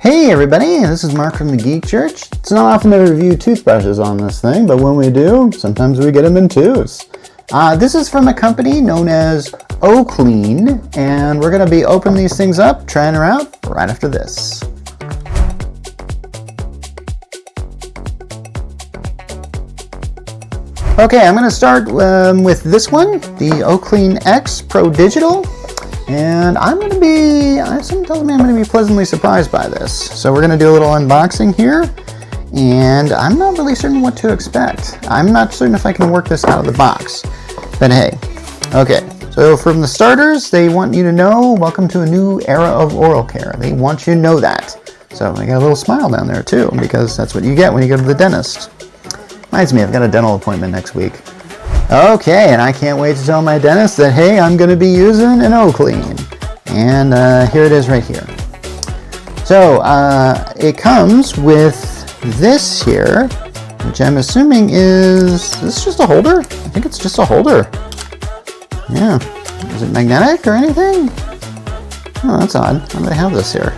Hey everybody, this is Mark from the Geek Church. It's not often to review toothbrushes on this thing, but when we do, sometimes we get them in twos. This is from a company known as Oclean, and we're going to be opening these things up, trying her out, right after this. Okay, I'm going to start with this one, the Oclean X Pro Digital. And something tells me I'm going to be pleasantly surprised by this. So we're going to do a little unboxing here, and I'm not really certain what to expect. I'm not certain if I can work this out of the box, but hey. Okay, so from the starters, they want you to know, welcome to a new era of oral care. They want you to know that. So I got a little smile down there too, because that's what you get when you go to the dentist. Reminds me, I've got a dental appointment next week. Okay, and I can't wait to tell my dentist that, hey, I'm going to be using an Oclean. And here it is right here. So, it comes with this here, which I'm assuming is this just a holder? I think it's just a holder. Yeah. Is it magnetic or anything? Oh, that's odd. How do they have this here?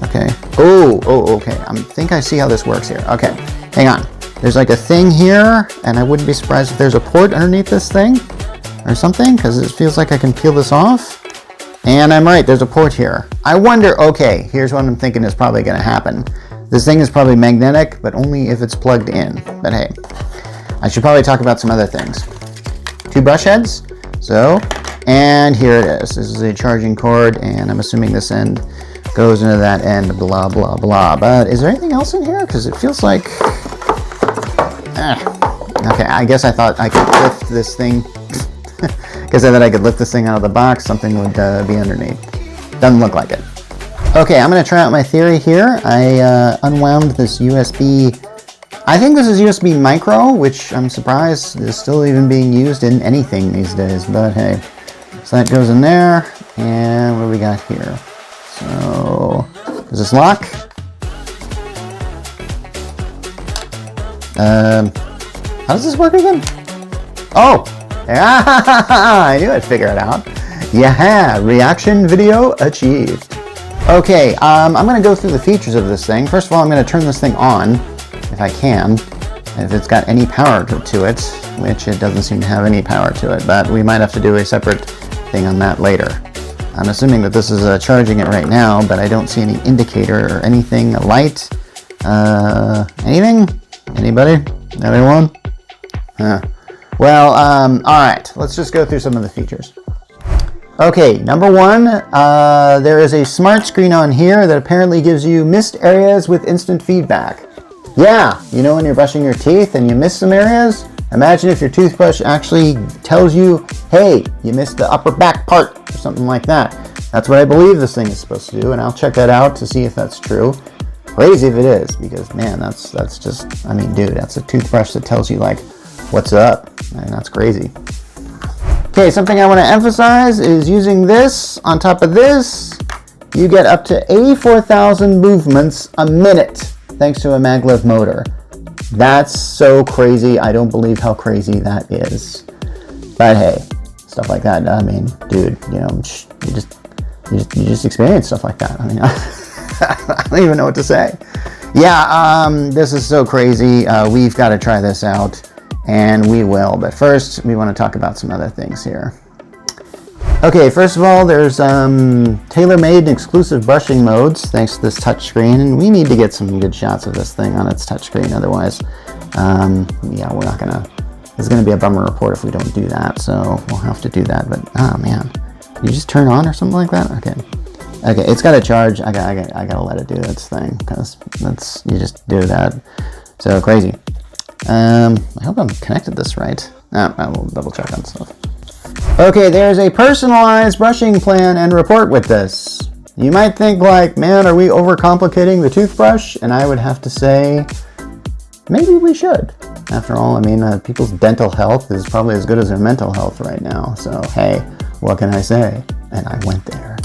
Okay. Oh, okay. I think I see how this works here. Okay, hang on. There's like a thing here, and I wouldn't be surprised if there's a port underneath this thing or something, because it feels like I can peel this off. And I'm right, there's a port here. I wonder, okay, here's what I'm thinking is probably going to happen. This thing is probably magnetic, but only if it's plugged in. But hey, I should probably talk about some other things. 2 brush heads. So, and here it is. This is a charging cord, and I'm assuming this end goes into that end, blah, blah, blah. But is there anything else in here? Because it feels like... Okay, I guess I thought I could lift this thing. Because I thought I could lift this thing out of the box, something would be underneath. Doesn't look like it. Okay, I'm going to try out my theory here. I unwound this USB. I think this is USB micro, which I'm surprised is still even being used in anything these days. But hey, so that goes in there. And what do we got here? So, does this lock? How does this work again? Oh, I knew I'd figure it out. Yeah, reaction video achieved. Okay, I'm going to go through the features of this thing. First of all, I'm going to turn this thing on, if I can, if it's got any power to it, which it doesn't seem to have any power to it, but we might have to do a separate thing on that later. I'm assuming that this is charging it right now, but I don't see any indicator or anything, a light, anything? Anybody? Anyone? Well, alright, let's just go through some of the features. Okay, number 1, there is a smart screen on here that apparently gives you missed areas with instant feedback. Yeah, you know when you're brushing your teeth and you miss some areas? Imagine if your toothbrush actually tells you, hey, you missed the upper back part, or something like that. That's what I believe this thing is supposed to do, and I'll check that out to see if that's true. Crazy if it is, because man, that's just, I mean, dude, that's a toothbrush that tells you like, what's up, and that's crazy. Okay, something I want to emphasize is using this on top of this, you get up to 84,000 movements a minute, thanks to a maglev motor. That's so crazy, I don't believe how crazy that is. But hey, stuff like that, I mean, dude, you know, you just experience stuff like that. I mean, I don't even know what to say. Yeah, this is so crazy. We've got to try this out, and we will. But first, we want to talk about some other things here. Okay, first of all, there's tailor-made exclusive brushing modes, thanks to this touchscreen, and we need to get some good shots of this thing on its touchscreen. Otherwise, yeah, we're not gonna. It's gonna be a bummer report if we don't do that. So we'll have to do that. But oh man, you just turn on or something like that? Okay. Okay, it's got to charge. I gotta let it do its thing, because you just do that. So crazy. I hope I'm connected this right. I will double check on stuff. Okay, there's a personalized brushing plan and report with this. You might think like, man, are we overcomplicating the toothbrush? And I would have to say, maybe we should. After all, I mean, people's dental health is probably as good as their mental health right now. So hey, what can I say? And I went there.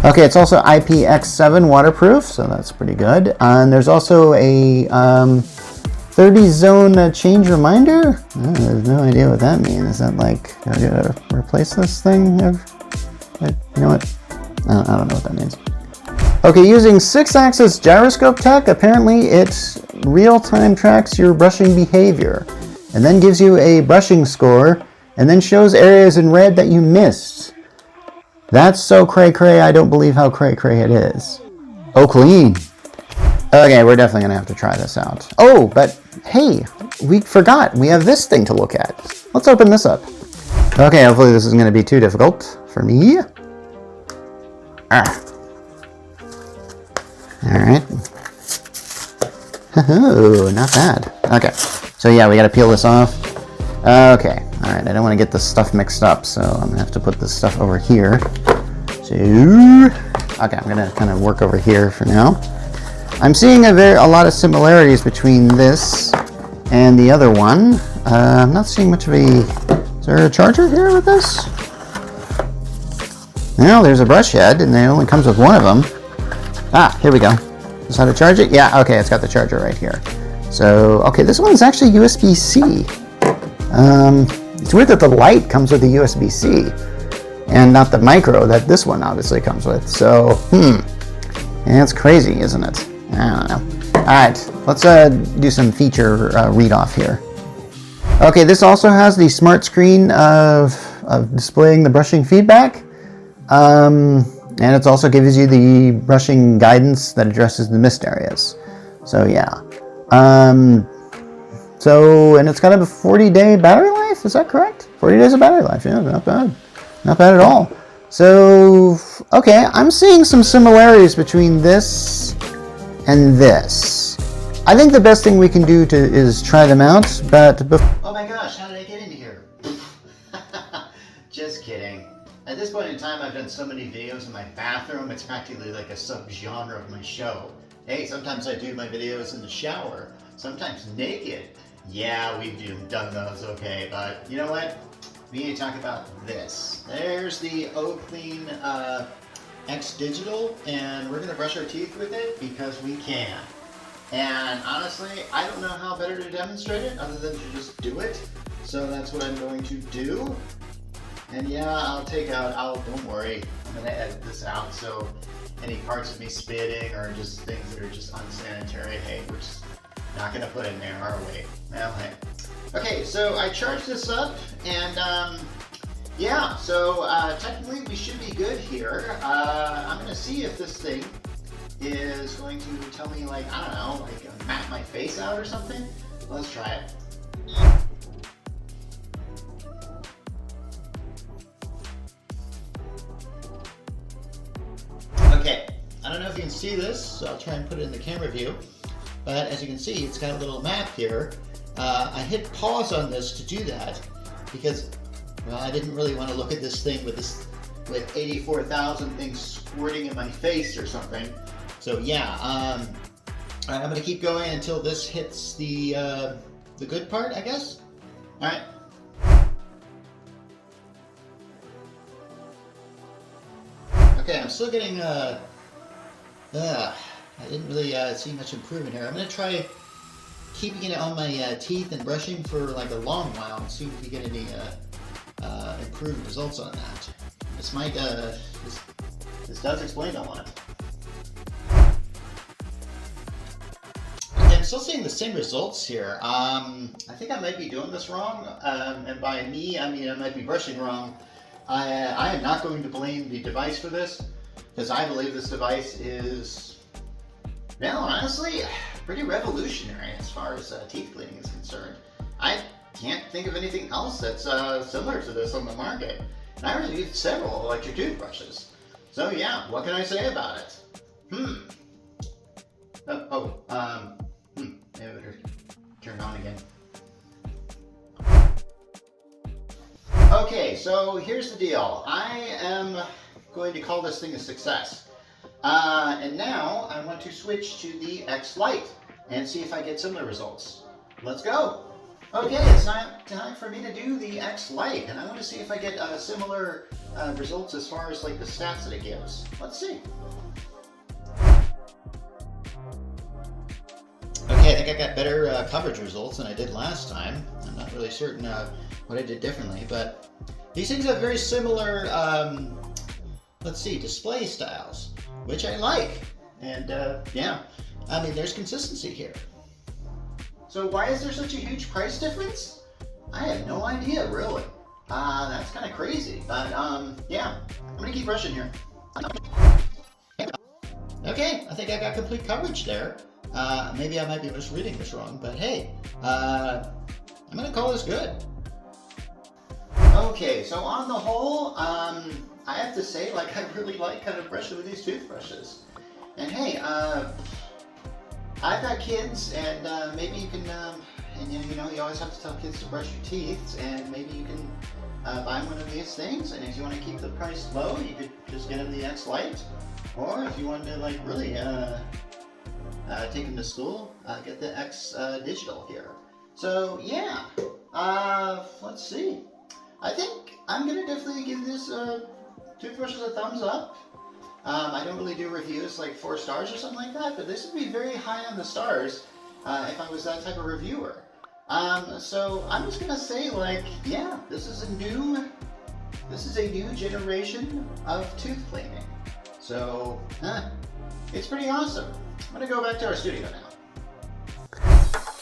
Okay, it's also IPX7 waterproof, so that's pretty good. And there's also a 30-zone change reminder. I have no idea what that means. Is that like, I gotta replace this thing? You know what? I don't know what that means. Okay, using 6-axis gyroscope tech, apparently it real-time tracks your brushing behavior and then gives you a brushing score and then shows areas in red that you missed. That's so cray-cray, I don't believe how cray-cray it is. Oclean. Okay, we're definitely going to have to try this out. Oh, but hey, we forgot. We have this thing to look at. Let's open this up. Okay, hopefully this isn't going to be too difficult for me. Alright. Oh, not bad. Okay, so yeah, we got to peel this off. Okay, alright, I don't want to get this stuff mixed up, so I'm going to have to put this stuff over here. So, okay, I'm going to kind of work over here for now. I'm seeing a lot of similarities between this and the other one. I'm not seeing much of a... Is there a charger here with this? No, there's a brush head, and it only comes with one of them. Ah, here we go. Is how to charge it? Yeah, okay, it's got the charger right here. So, okay, this one's actually USB-C. It's weird that the Lite comes with a USB-C, and not the micro that this one obviously comes with. So, yeah, it's crazy, isn't it? I don't know. All right, let's do some feature read-off here. Okay, this also has the smart screen of displaying the brushing feedback. And it also gives you the brushing guidance that addresses the missed areas. So yeah. And it's got a 40-day battery life, is that correct? 40 days of battery life, yeah, not bad. Not bad at all. So, okay, I'm seeing some similarities between this and this. I think the best thing we can do is try them out, but oh my gosh, how did I get into here? Just kidding. At this point in time, I've done so many videos in my bathroom, it's practically like a subgenre of my show. Hey, sometimes I do my videos in the shower, sometimes naked. Yeah, we've done those, okay, but you know what? We need to talk about this. There's the Oclean X Digital, and we're gonna brush our teeth with it because we can. And honestly, I don't know how better to demonstrate it other than to just do it. So that's what I'm going to do. And yeah, don't worry, I'm gonna edit this out. So any parts of me spitting or just things that are just unsanitary, hey, we're just not gonna put in there, are we? Well, hey. Okay, so I charged this up and yeah, so technically we should be good here. I'm gonna see if this thing is going to tell me, like, I don't know, like map my face out or something. Let's try it. Okay, I don't know if you can see this, so I'll try and put it in the camera view. But as you can see, it's got a little map here. I hit pause on this to do that because, well, I didn't really want to look at this thing with 84,000 things squirting in my face or something. So yeah, I'm going to keep going until this hits the good part, I guess. All right. Okay, I'm still getting, I didn't really see much improvement here. I'm going to try keeping it on my teeth and brushing for like a long while and see if we get any improved results on that. This might, this does explain a lot. I'm still seeing the same results here. I think I might be doing this wrong, and by me, I mean I might be brushing wrong. I am not going to blame the device for this, because I believe this device is, well, honestly, pretty revolutionary as far as teeth cleaning is concerned. I can't think of anything else that's similar to this on the market. And I already used several electric toothbrushes. So yeah, what can I say about it? Maybe I better turn it on again. Okay, so here's the deal. I am going to call this thing a success. And now I want to switch to the X Lite and see if I get similar results. Let's go. Okay, it's time for me to do the X Lite, and I want to see if I get similar results as far as like the stats that it gives. Let's see. Okay, I think I got better coverage results than I did last time. I'm not really certain what I did differently, but these things have very similar, let's see, display styles, which I like. And yeah, I mean, there's consistency here. So why is there such a huge price difference? I have no idea, really. That's kind of crazy. But yeah, I'm gonna keep brushing here. Okay, I think I got complete coverage there. Maybe I might be misreading this wrong, but hey, I'm gonna call this good. Okay, so on the whole, I have to say, like, I really like kind of brushing with these toothbrushes. And hey, I've got kids, and maybe you can, and you know, you always have to tell kids to brush your teeth, and maybe you can buy one of these things. And if you want to keep the price low, you could just get them the X Lite, or if you want to like really take them to school, get the X Digital here. So yeah, let's see. I think I'm gonna definitely give this toothbrushes a thumbs up. I don't really do reviews like 4 stars or something like that, but this would be very high on the stars if I was that type of reviewer. So I'm just gonna say, like, yeah, this is a new generation of tooth cleaning. So it's pretty awesome. I'm gonna go back to our studio now.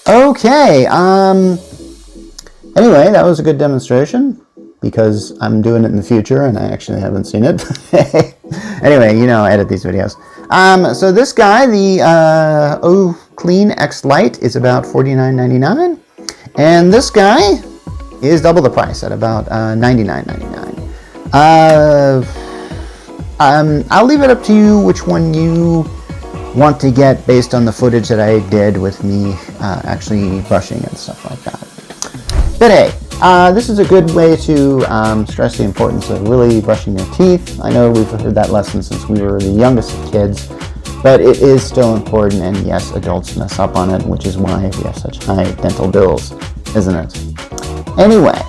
Okay. Anyway, that was a good demonstration because I'm doing it in the future and I actually haven't seen it. Anyway, you know, I edit these videos. So this guy, the Oclean X Lite, is about $49.99, and this guy is double the price at about $99.99. I'll leave it up to you which one you want to get based on the footage that I did with me actually brushing and stuff like that. But hey, this is a good way to stress the importance of really brushing your teeth. I know we've heard that lesson since we were the youngest of kids, but it is still important, and yes, adults mess up on it, which is why we have such high dental bills, isn't it? Anyway,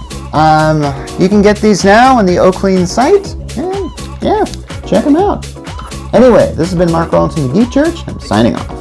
you can get these now on the Oclean site, and yeah, check them out. Anyway, this has been Mark Rollins from the Geek Church. I'm signing off.